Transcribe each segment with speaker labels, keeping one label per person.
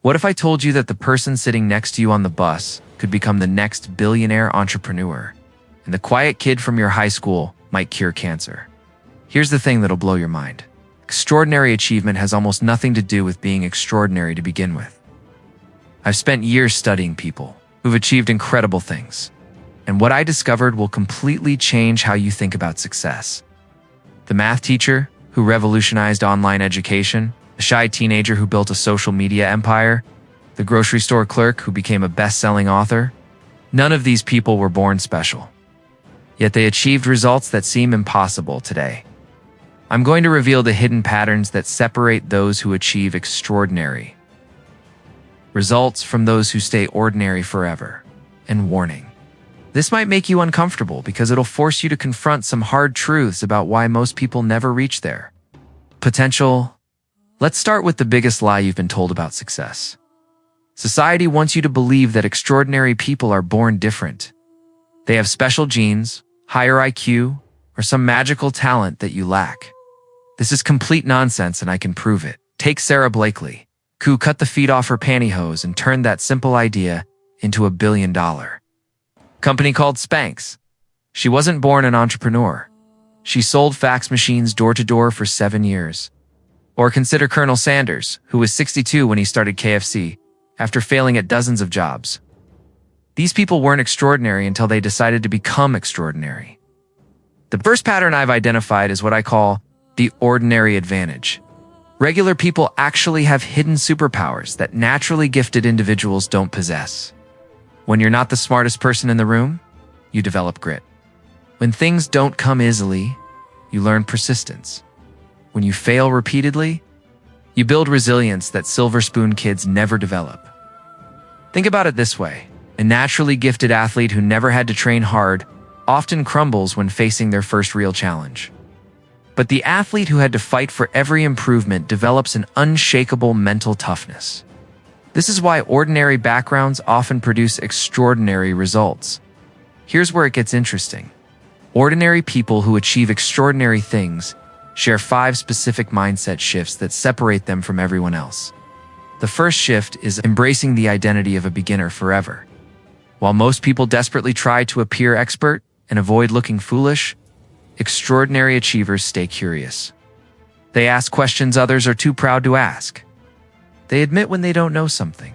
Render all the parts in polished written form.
Speaker 1: What if I told you that the person sitting next to you on the bus could become the next billionaire entrepreneur, and the quiet kid from your high school might cure cancer? Here's the thing that'll blow your mind. Extraordinary achievement has almost nothing to do with being extraordinary to begin with. I've spent years studying people who've achieved incredible things, and what I discovered will completely change how you think about success. The math teacher who revolutionized online education, the shy teenager who built a social media empire, the grocery store clerk who became a best-selling author. None of these people were born special. Yet they achieved results that seem impossible today. I'm going to reveal the hidden patterns that separate those who achieve extraordinary results from those who stay ordinary forever. And warning, this might make you uncomfortable because it'll force you to confront some hard truths about why most people never reach there. Potential. Let's start with the biggest lie you've been told about success. Society wants you to believe that extraordinary people are born different. They have special genes, higher IQ, or some magical talent that you lack. This is complete nonsense, and I can prove it. Take Sarah Blakely, who cut the feet off her pantyhose and turned that simple idea into a $1 billion company called Spanx. She wasn't born an entrepreneur. She sold fax machines door to door for 7 years. Or consider Colonel Sanders, who was 62 when he started KFC, after failing at dozens of jobs. These people weren't extraordinary until they decided to become extraordinary. The first pattern I've identified is what I call the ordinary advantage. Regular people actually have hidden superpowers that naturally gifted individuals don't possess. When you're not the smartest person in the room, you develop grit. When things don't come easily, you learn persistence. When you fail repeatedly, you build resilience that silver spoon kids never develop. Think about it this way. A naturally gifted athlete who never had to train hard often crumbles when facing their first real challenge. But the athlete who had to fight for every improvement develops an unshakable mental toughness. This is why ordinary backgrounds often produce extraordinary results. Here's where it gets interesting. Ordinary people who achieve extraordinary things share 5 specific mindset shifts that separate them from everyone else. The first shift is embracing the identity of a beginner forever. While most people desperately try to appear expert and avoid looking foolish, extraordinary achievers stay curious. They ask questions others are too proud to ask. They admit when they don't know something.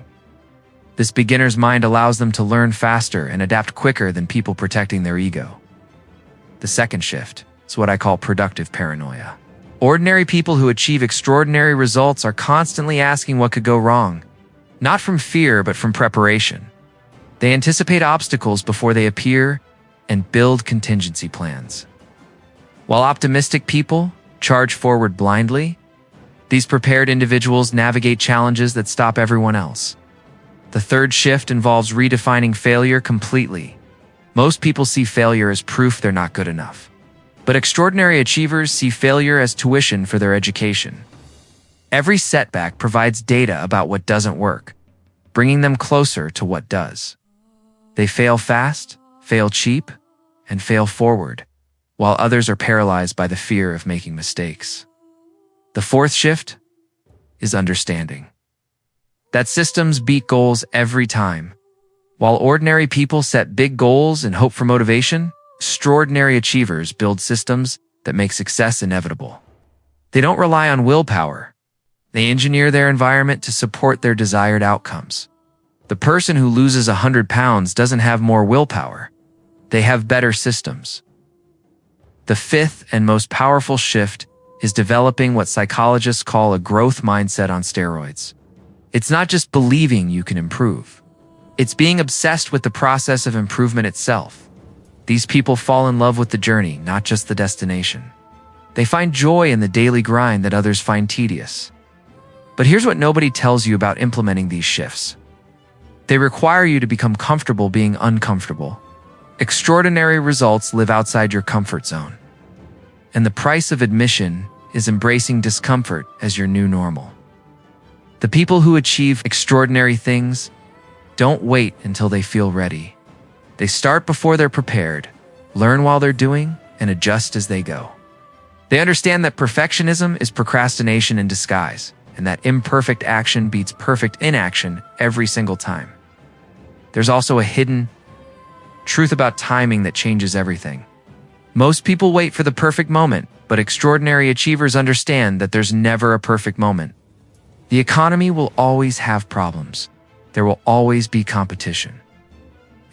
Speaker 1: This beginner's mind allows them to learn faster and adapt quicker than people protecting their ego. The second shift is what I call productive paranoia. Ordinary people who achieve extraordinary results are constantly asking what could go wrong, not from fear but from preparation. They anticipate obstacles before they appear and build contingency plans. While optimistic people charge forward blindly, these prepared individuals navigate challenges that stop everyone else. The third shift involves redefining failure completely. Most people see failure as proof they're not good enough. But extraordinary achievers see failure as tuition for their education. Every setback provides data about what doesn't work, bringing them closer to what does. They fail fast, fail cheap, and fail forward, while others are paralyzed by the fear of making mistakes. The fourth shift is understanding that systems beat goals every time. While ordinary people set big goals and hope for motivation, extraordinary achievers build systems that make success inevitable. They don't rely on willpower. They engineer their environment to support their desired outcomes. The person who loses 100 pounds doesn't have more willpower. They have better systems. The fifth and most powerful shift is developing what psychologists call a growth mindset on steroids. It's not just believing you can improve. It's being obsessed with the process of improvement itself. These people fall in love with the journey, not just the destination. They find joy in the daily grind that others find tedious. But here's what nobody tells you about implementing these shifts. They require you to become comfortable being uncomfortable. Extraordinary results live outside your comfort zone. And the price of admission is embracing discomfort as your new normal. The people who achieve extraordinary things don't wait until they feel ready. They start before they're prepared, learn while they're doing, and adjust as they go. They understand that perfectionism is procrastination in disguise. and that imperfect action beats perfect inaction every single time. There's also a hidden truth about timing that changes everything. Most people wait for the perfect moment, but extraordinary achievers understand that there's never a perfect moment. The economy will always have problems. There will always be competition.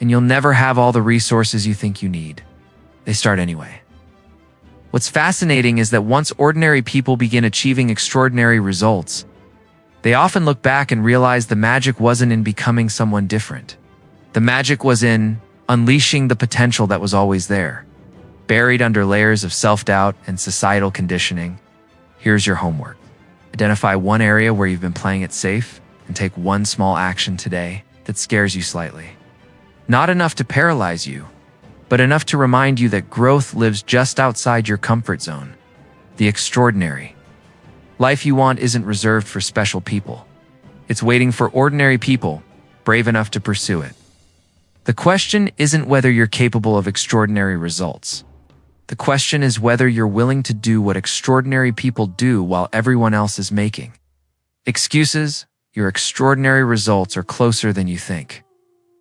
Speaker 1: And you'll never have all the resources you think you need. They start anyway. What's fascinating is that once ordinary people begin achieving extraordinary results, they often look back and realize the magic wasn't in becoming someone different. The magic was in unleashing the potential that was always there. Buried under layers of self-doubt and societal conditioning, here's your homework. Identify one area where you've been playing it safe and take one small action today that scares you slightly. Not enough to paralyze you, but enough to remind you that growth lives just outside your comfort zone. The extraordinary life you want isn't reserved for special people. It's waiting for ordinary people, brave enough to pursue it. The question isn't whether you're capable of extraordinary results. The question is whether you're willing to do what extraordinary people do while everyone else is making excuses. Your extraordinary results are closer than you think.